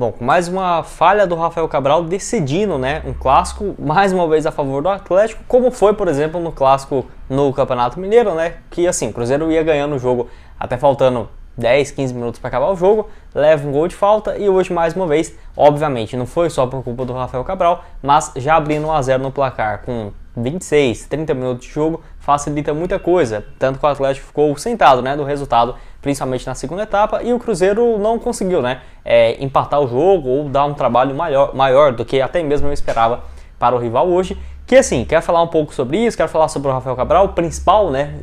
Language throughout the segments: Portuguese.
Bom, com mais uma falha do Rafael Cabral decidindo, né, um clássico, mais uma vez a favor do Atlético, como foi, por exemplo, no clássico no Campeonato Mineiro, né, que assim, o Cruzeiro ia ganhando o jogo até faltando 10, 15 minutos para acabar o jogo, leva um gol de falta e hoje mais uma vez, obviamente, não foi só por culpa do Rafael Cabral, mas já abrindo 1 a 0 no placar com 26, 30 minutos de jogo, facilita muita coisa, tanto que o Atlético ficou sentado, né, do resultado, principalmente na segunda etapa, e o Cruzeiro não conseguiu, né, empatar o jogo ou dar um trabalho maior do que até mesmo eu esperava para o rival hoje. Que assim, quero falar um pouco sobre isso, quero falar sobre o Rafael Cabral, o principal, né,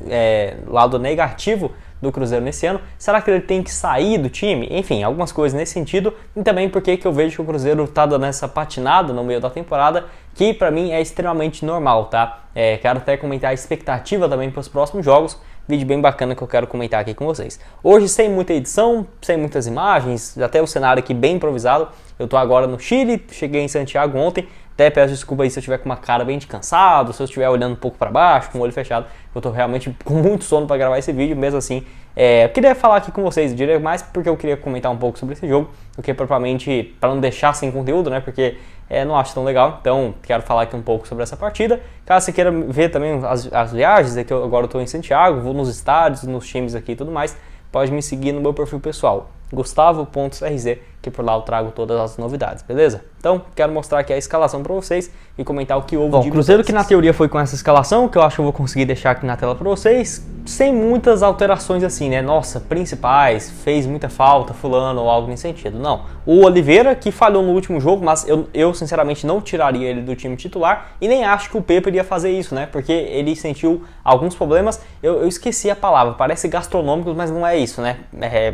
lado negativo do Cruzeiro nesse ano. Será que ele tem que sair do time? Enfim, algumas coisas nesse sentido. E também porque que eu vejo que o Cruzeiro está dando essa patinada no meio da temporada, que para mim é extremamente normal, tá? Quero até comentar a expectativa também para os próximos jogos. Vídeo bem bacana que eu quero comentar aqui com vocês. Hoje sem muita edição, sem muitas imagens, até o cenário aqui bem improvisado. Eu tô agora no Chile, cheguei em Santiago ontem. Até peço desculpa aí se eu estiver com uma cara bem de cansado, se eu estiver olhando um pouco para baixo, com o olho fechado. Eu tô realmente com muito sono para gravar esse vídeo, mesmo assim. Eu queria falar aqui com vocês, eu diria mais porque eu queria comentar um pouco sobre esse jogo, do que propriamente para não deixar sem conteúdo, né? Porque não acho tão legal, então quero falar aqui um pouco sobre essa partida. Caso você queira ver também as viagens, que eu agora estou em Santiago, vou nos estádios, nos times aqui e tudo mais, pode me seguir no meu perfil pessoal, Gustavo.rz, que por lá eu trago todas as novidades, beleza? Então, quero mostrar aqui a escalação para vocês e comentar o que houve. Bom, de Cruzeiro que na teoria foi com essa escalação, que eu acho que eu vou conseguir deixar aqui na tela para vocês, sem muitas alterações assim, né? Nossa, principais, fez muita falta, fulano ou algo nesse sentido. Não. O Oliveira, que falhou no último jogo, mas eu sinceramente não tiraria ele do time titular e nem acho que o Pepe iria fazer isso, né? Porque ele sentiu alguns problemas, eu esqueci a palavra, parece gastronômicos, mas não é isso, né?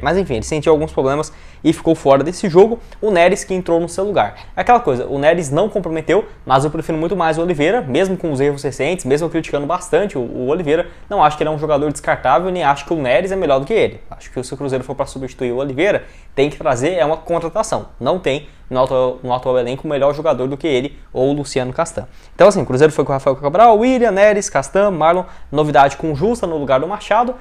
Mas enfim, ele sentiu alguns problemas e ficou fora desse jogo. O Neres que entrou no seu lugar. Aquela coisa, o Neres não comprometeu, mas eu prefiro muito mais o Oliveira, mesmo com os erros recentes, mesmo criticando bastante o Oliveira, não acho que ele é um jogador descartável, nem acho que o Neres é melhor do que ele. Acho que se o Cruzeiro for para substituir o Oliveira, tem que trazer uma contratação. Não tem no atual elenco o melhor jogador do que ele ou o Luciano Castan. Então assim, o Cruzeiro foi com o Rafael Cabral, William, Neres, Castan, Marlon, novidade com o Justa no lugar do Machado.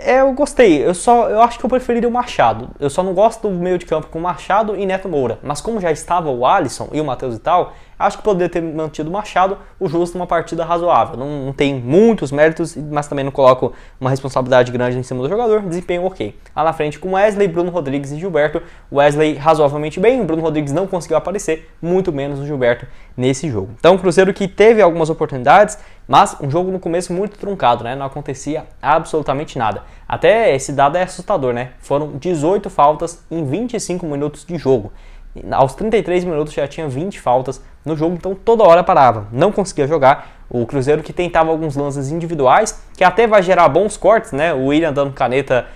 Eu gostei, eu acho que eu preferiria o Machado. Eu só não gosto do meio de campo com o Machado e Neto Moura. Mas como já estava o Alisson e o Matheus e tal, acho que poderia ter mantido o Machado, o Justo uma partida razoável. Não tem muitos méritos, mas também não coloco uma responsabilidade grande em cima do jogador. Desempenho ok. Lá na frente com Wesley, Bruno Rodrigues e Gilberto. Wesley razoavelmente bem, o Bruno Rodrigues não conseguiu aparecer, muito menos o Gilberto nesse jogo. Então o Cruzeiro que teve algumas oportunidades, mas um jogo no começo muito truncado, né? Não acontecia absolutamente nada. Até esse dado é assustador, né? Foram 18 faltas em 25 minutos de jogo. Aos 33 minutos já tinha 20 faltas no jogo, então toda hora parava, não conseguia jogar. O Cruzeiro que tentava alguns lances individuais, que até vai gerar bons cortes, né? O William dando caneta,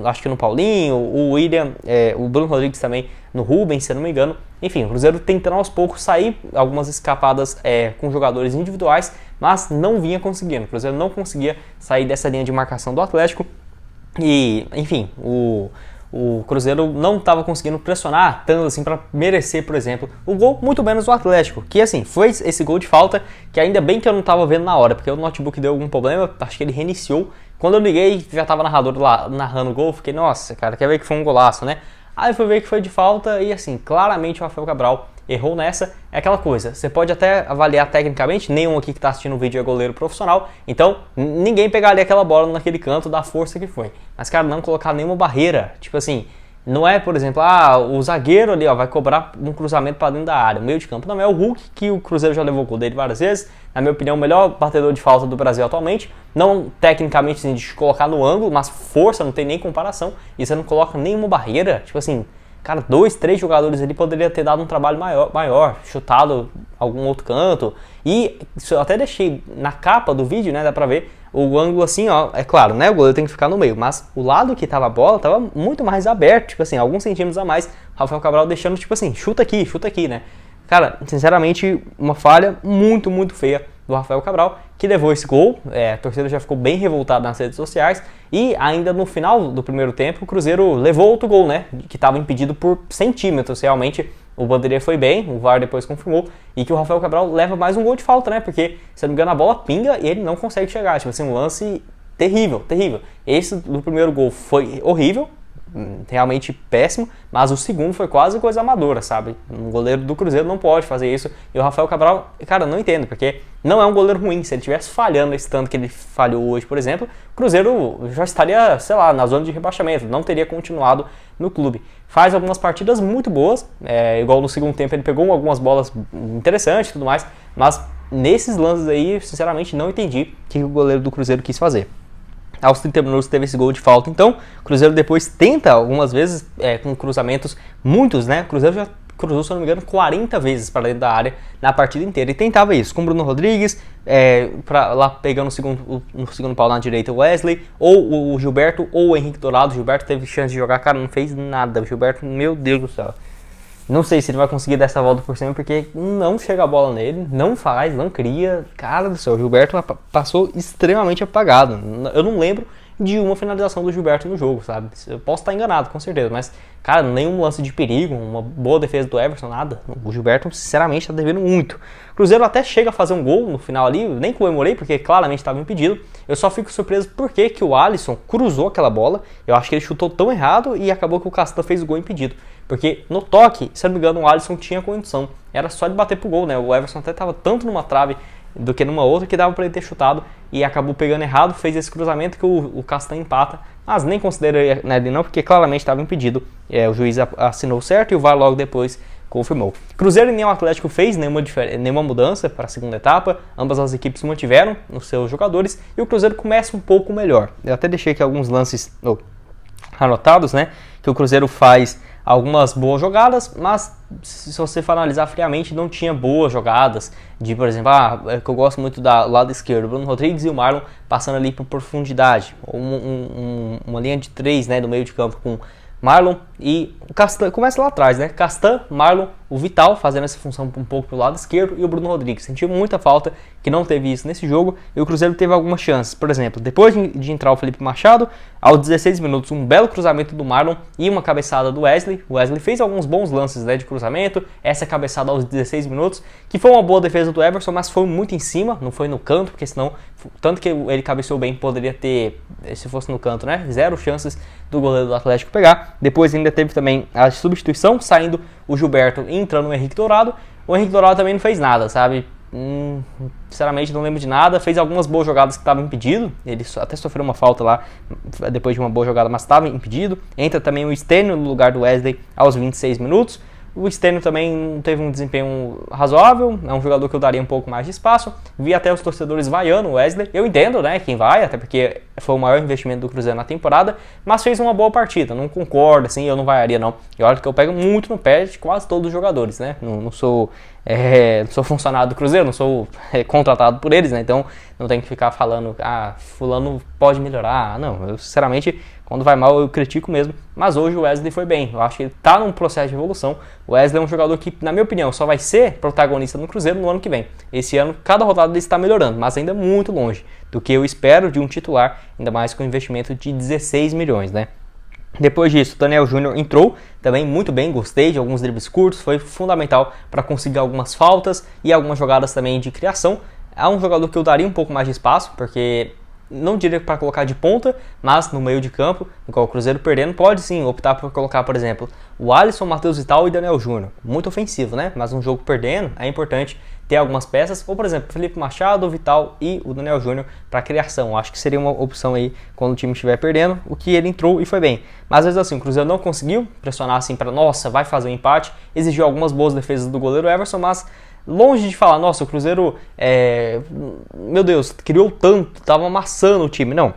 acho que no Paulinho, o William, o Bruno Rodrigues também no Rubens, se eu não me engano. Enfim, o Cruzeiro tentando aos poucos sair algumas escapadas com jogadores individuais, mas não vinha conseguindo. O Cruzeiro não conseguia sair dessa linha de marcação do Atlético e, enfim, o Cruzeiro não estava conseguindo pressionar tanto assim para merecer, por exemplo, o gol, muito menos o Atlético, que assim, foi esse gol de falta, que ainda bem que eu não estava vendo na hora, porque o notebook deu algum problema, acho que ele reiniciou. Quando eu liguei, já estava o narrador lá narrando o gol, fiquei, nossa, cara, quer ver que foi um golaço, né? Aí eu fui ver que foi de falta e assim, claramente o Rafael Cabral errou nessa. É aquela coisa, você pode até avaliar tecnicamente, nenhum aqui que está assistindo o vídeo é goleiro profissional, então ninguém pegaria aquela bola naquele canto da força que foi. Mas cara, não colocar nenhuma barreira, tipo assim, não é, por exemplo, o zagueiro ali vai cobrar um cruzamento para dentro da área, o meio de campo. Não, é o Hulk, que o Cruzeiro já levou o gol dele várias vezes, na minha opinião o melhor batedor de falta do Brasil atualmente, não tecnicamente assim, de colocar no ângulo, mas força, não tem nem comparação, e você não coloca nenhuma barreira, tipo assim, cara, 2, 3 jogadores ali poderia ter dado um trabalho maior, chutado algum outro canto. E eu até deixei na capa do vídeo, né, dá pra ver o ângulo assim, ó, é claro, né, o goleiro tem que ficar no meio, mas o lado que tava a bola tava muito mais aberto, tipo assim, alguns centímetros a mais, Rafael Cabral deixando, tipo assim, chuta aqui, né. Cara, sinceramente, uma falha muito, muito feia do Rafael Cabral, que levou esse gol. A torcida já ficou bem revoltada nas redes sociais, e ainda no final do primeiro tempo o Cruzeiro levou outro gol, né, que estava impedido por centímetros. Realmente o Vanderlei foi bem, o VAR depois confirmou, e que o Rafael Cabral leva mais um gol de falta, né, porque, se não me engano, a bola pinga e ele não consegue chegar, tipo assim, um lance terrível. Esse do primeiro gol foi horrível, realmente péssimo, mas o segundo foi quase coisa amadora, sabe? Um goleiro do Cruzeiro não pode fazer isso. E o Rafael Cabral, cara, não entendo, porque não é um goleiro ruim. Se ele estivesse falhando esse tanto que ele falhou hoje, por exemplo, o Cruzeiro já estaria, sei lá, na zona de rebaixamento, não teria continuado no clube. Faz algumas partidas muito boas, igual no segundo tempo ele pegou algumas bolas interessantes e tudo mais, mas nesses lances aí, sinceramente, não entendi o que o goleiro do Cruzeiro quis fazer. Aos 30 minutos teve esse gol de falta, então o Cruzeiro depois tenta algumas vezes com cruzamentos, muitos, né? O Cruzeiro já cruzou, se eu não me engano, 40 vezes para dentro da área na partida inteira e tentava isso, com o Bruno Rodrigues, lá pegando no segundo pau na direita o Wesley, ou o Gilberto, ou o Henrique Dourado. O Gilberto teve chance de jogar, cara, não fez nada. O Gilberto, meu Deus do céu. Não sei se ele vai conseguir dar essa volta por cima, porque não chega a bola nele, não faz, não cria. Cara do céu, o Gilberto passou extremamente apagado. Eu não lembro de uma finalização do Gilberto no jogo, sabe? Eu posso estar enganado, com certeza, mas, cara, nenhum lance de perigo, uma boa defesa do Everson, nada. O Gilberto, sinceramente, está devendo muito. O Cruzeiro até chega a fazer um gol no final ali, nem comemorei, porque claramente estava impedido. Eu só fico surpreso porque que o Alisson cruzou aquela bola. Eu acho que ele chutou tão errado e acabou que o Castan fez o gol impedido. Porque no toque, se eu não me engano, o Alisson tinha condição. Era só de bater pro gol, né? O Everson até estava tanto numa trave do que numa outra que dava para ele ter chutado e acabou pegando errado, fez esse cruzamento que o Castan empata, mas nem considerei ele não, porque claramente estava impedido. O juiz assinou certo e o VAR logo depois confirmou. Cruzeiro e nem o Atlético fez nenhuma mudança para a segunda etapa, ambas as equipes mantiveram os seus jogadores e o Cruzeiro começa um pouco melhor. Eu até deixei aqui alguns lances anotados, né, que o Cruzeiro faz algumas boas jogadas, mas se você for analisar friamente, não tinha boas jogadas de, por exemplo, que eu gosto muito do lado esquerdo, Bruno Rodrigues e o Marlon passando ali por profundidade, uma linha de 3, né, do meio de campo com Marlon e o Castan, começa lá atrás, né? Castan, Marlon, o Vital fazendo essa função um pouco pelo lado esquerdo e o Bruno Rodrigues. Sentiu muita falta que não teve isso nesse jogo e o Cruzeiro teve algumas chances. Por exemplo, depois de entrar o Felipe Machado, aos 16 minutos, um belo cruzamento do Marlon e uma cabeçada do Wesley. O Wesley fez alguns bons lances, né, de cruzamento, essa cabeçada aos 16 minutos, que foi uma boa defesa do Everson, mas foi muito em cima, não foi no canto, porque senão, tanto que ele cabeceou bem, poderia ter, se fosse no canto, né, 0 chances do goleiro do Atlético pegar. Depois ainda teve também a substituição, saindo o Gilberto e entrando o Henrique Dourado. O Henrique Dourado também não fez nada, sabe? Sinceramente não lembro de nada. Fez algumas boas jogadas que estavam impedido. Ele até sofreu uma falta lá depois de uma boa jogada, mas estava impedido. Entra também o Stênio no lugar do Wesley aos 26 minutos. O Stênio também teve um desempenho razoável, é um jogador que eu daria um pouco mais de espaço. Vi até os torcedores vaiando o Wesley. Eu entendo, né, quem vai, até porque foi o maior investimento do Cruzeiro na temporada, mas fez uma boa partida. Não concordo, assim, eu não vaiaria, não. E olha que eu pego muito no pé de quase todos os jogadores, né? Não sou funcionário do Cruzeiro, não sou contratado por eles, né? Então não tem que ficar falando, fulano pode melhorar. Não, eu sinceramente, quando vai mal eu critico mesmo, mas hoje o Wesley foi bem. Eu acho que ele tá num processo de evolução. O Wesley é um jogador que, na minha opinião, só vai ser protagonista no Cruzeiro no ano que vem. Esse ano, cada rodada ele está melhorando, mas ainda muito longe do que eu espero de um titular, ainda mais com um investimento de 16 milhões, né? Depois disso, o Daniel Júnior entrou também muito bem, gostei de alguns dribles curtos, foi fundamental para conseguir algumas faltas e algumas jogadas também de criação. É um jogador que eu daria um pouco mais de espaço, porque não diria para colocar de ponta, mas no meio de campo, com o Cruzeiro perdendo, pode sim optar por colocar, por exemplo, o Alisson, Matheus Vital e Daniel Júnior. Muito ofensivo, né? Mas um jogo perdendo, é importante ter algumas peças, ou por exemplo, Felipe Machado, o Vital e o Daniel Júnior para criação. Acho que seria uma opção aí quando o time estiver perdendo, o que ele entrou e foi bem. Mas às vezes assim, o Cruzeiro não conseguiu pressionar assim para, nossa, vai fazer um empate, exigiu algumas boas defesas do goleiro Everson, mas longe de falar, nossa, o Cruzeiro, meu Deus, criou tanto, tava amassando o time. Não,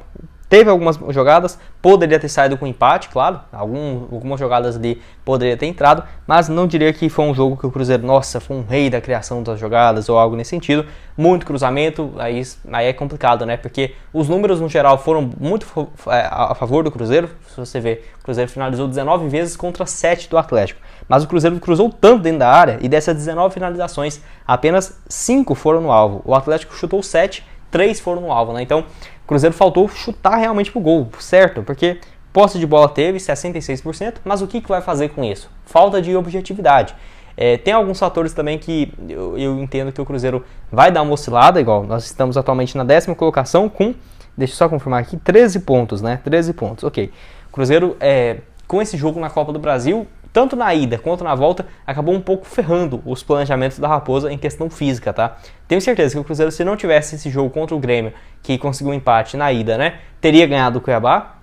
teve algumas jogadas, poderia ter saído com empate, claro, algumas jogadas ali poderia ter entrado, mas não diria que foi um jogo que o Cruzeiro, nossa, foi um rei da criação das jogadas ou algo nesse sentido. Muito cruzamento, aí é complicado, né, porque os números no geral foram muito a favor do Cruzeiro. Se você ver, o Cruzeiro finalizou 19 vezes contra 7 do Atlético, mas o Cruzeiro cruzou tanto dentro da área e dessas 19 finalizações, apenas 5 foram no alvo. O Atlético chutou 7, 3 foram no alvo, né, então o Cruzeiro faltou chutar realmente pro gol, certo? Porque posse de bola teve 66%, mas o que vai fazer com isso? Falta de objetividade. Tem alguns fatores também que eu entendo que o Cruzeiro vai dar uma oscilada, igual nós estamos atualmente na 10ª colocação com, deixa eu só confirmar aqui, 13 pontos, né? 13 pontos, ok. O Cruzeiro com esse jogo na Copa do Brasil, tanto na ida quanto na volta, acabou um pouco ferrando os planejamentos da Raposa em questão física, tá? Tenho certeza que o Cruzeiro, se não tivesse esse jogo contra o Grêmio, que conseguiu um empate na ida, né, teria ganhado o Cuiabá.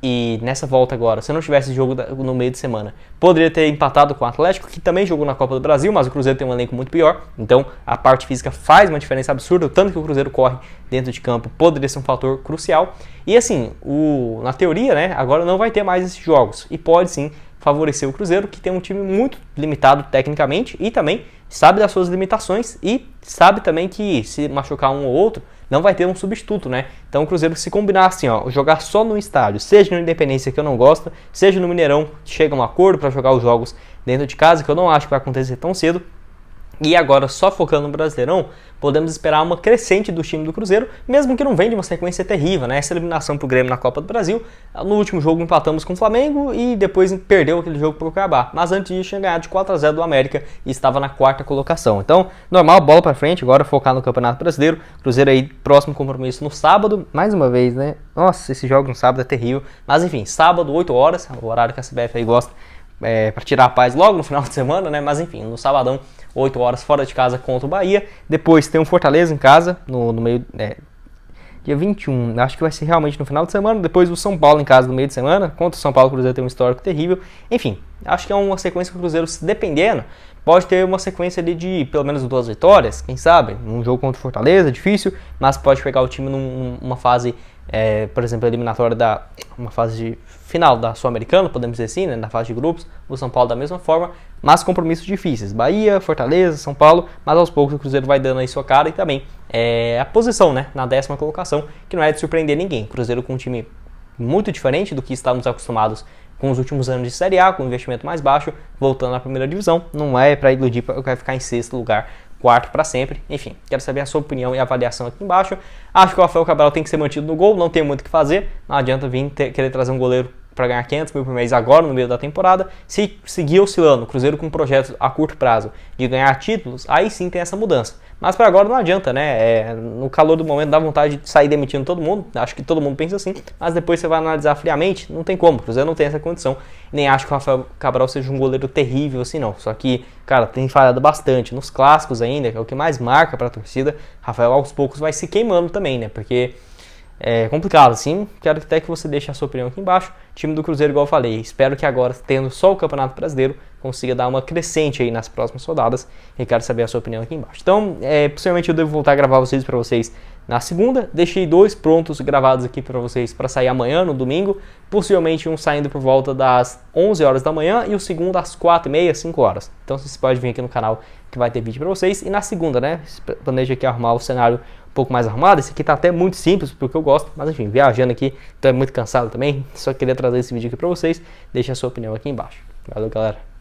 E nessa volta agora, se não tivesse esse jogo no meio de semana, poderia ter empatado com o Atlético, que também jogou na Copa do Brasil, mas o Cruzeiro tem um elenco muito pior, então a parte física faz uma diferença absurda, o tanto que o Cruzeiro corre dentro de campo poderia ser um fator crucial. E assim, na teoria, né, agora não vai ter mais esses jogos, e pode sim favorecer o Cruzeiro, que tem um time muito limitado tecnicamente e também sabe das suas limitações e sabe também que se machucar um ou outro, não vai ter um substituto, né? Então o Cruzeiro, se combinar assim, ó, jogar só no estádio, seja no Independência, que eu não gosto, seja no Mineirão, chega a um acordo para jogar os jogos dentro de casa, que eu não acho que vai acontecer tão cedo. E agora, só focando no Brasileirão, podemos esperar uma crescente do time do Cruzeiro, mesmo que não venha de uma sequência terrível, né? Essa eliminação pro Grêmio na Copa do Brasil, no último jogo empatamos com o Flamengo e depois perdeu aquele jogo pro Cuiabá. Mas antes disso, tinha ganhado de 4-0 do América e estava na 4ª colocação. Então, normal, bola pra frente, agora focar no Campeonato Brasileiro. Cruzeiro aí, próximo compromisso no sábado, mais uma vez, né? Nossa, esse jogo no sábado é terrível. Mas enfim, sábado, 8 horas, o horário que a CBF aí gosta, para tirar a paz logo no final de semana, né? Mas enfim, no sabadão, 8 horas fora de casa contra o Bahia. Depois tem um Fortaleza em casa, no meio, dia 21, acho que vai ser realmente no final de semana. Depois o São Paulo em casa no meio de semana. Contra o São Paulo, o Cruzeiro tem um histórico terrível. Enfim, acho que é uma sequência que o Cruzeiro, se dependendo, pode ter uma sequência ali de pelo menos 2 vitórias, quem sabe? Um jogo contra o Fortaleza, difícil, mas pode pegar o time numa fase, por exemplo, eliminatória uma fase final da Sul-Americana, podemos dizer assim, né, na fase de grupos, o São Paulo da mesma forma, mas compromissos difíceis, Bahia, Fortaleza, São Paulo, mas aos poucos o Cruzeiro vai dando aí sua cara e também a posição, né, na 10ª colocação, que não é de surpreender ninguém. Cruzeiro com um time muito diferente do que estávamos acostumados com os últimos anos de Série A, com um investimento mais baixo, voltando à primeira divisão, não é para iludir que vai ficar em 6º lugar, 4º para sempre. Enfim, quero saber a sua opinião e avaliação aqui embaixo. Acho que o Rafael Cabral tem que ser mantido no gol, não tem muito o que fazer, não adianta vir querer trazer um goleiro para ganhar 500 mil por mês agora no meio da temporada. Se seguir oscilando, o Cruzeiro com projetos a curto prazo de ganhar títulos, aí sim tem essa mudança. Mas para agora não adianta, né? No calor do momento dá vontade de sair demitindo todo mundo, acho que todo mundo pensa assim, mas depois você vai analisar friamente, não tem como, o Cruzeiro não tem essa condição, nem acho que o Rafael Cabral seja um goleiro terrível assim não, só que, cara, tem falhado bastante, nos clássicos ainda, que é o que mais marca para a torcida. Rafael aos poucos vai se queimando também, né? Porque é complicado, assim. Quero até que você deixe a sua opinião aqui embaixo. Time do Cruzeiro, igual eu falei, espero que agora, tendo só o Campeonato Brasileiro, consiga dar uma crescente aí nas próximas rodadas. E quero saber a sua opinião aqui embaixo. Então, possivelmente eu devo voltar a gravar vocês para vocês na segunda. Deixei 2 prontos gravados aqui para vocês para sair amanhã, no domingo. Possivelmente um saindo por volta das 11 horas da manhã e o segundo às 4h30, 5 horas. Então vocês podem vir aqui no canal que vai ter vídeo para vocês. E na segunda, né, planejo aqui arrumar o cenário um pouco mais arrumado. Esse aqui tá até muito simples, porque eu gosto, mas enfim, viajando aqui, então é muito cansado também. Só queria trazer esse vídeo aqui pra vocês. Deixa a sua opinião aqui embaixo. Valeu, galera.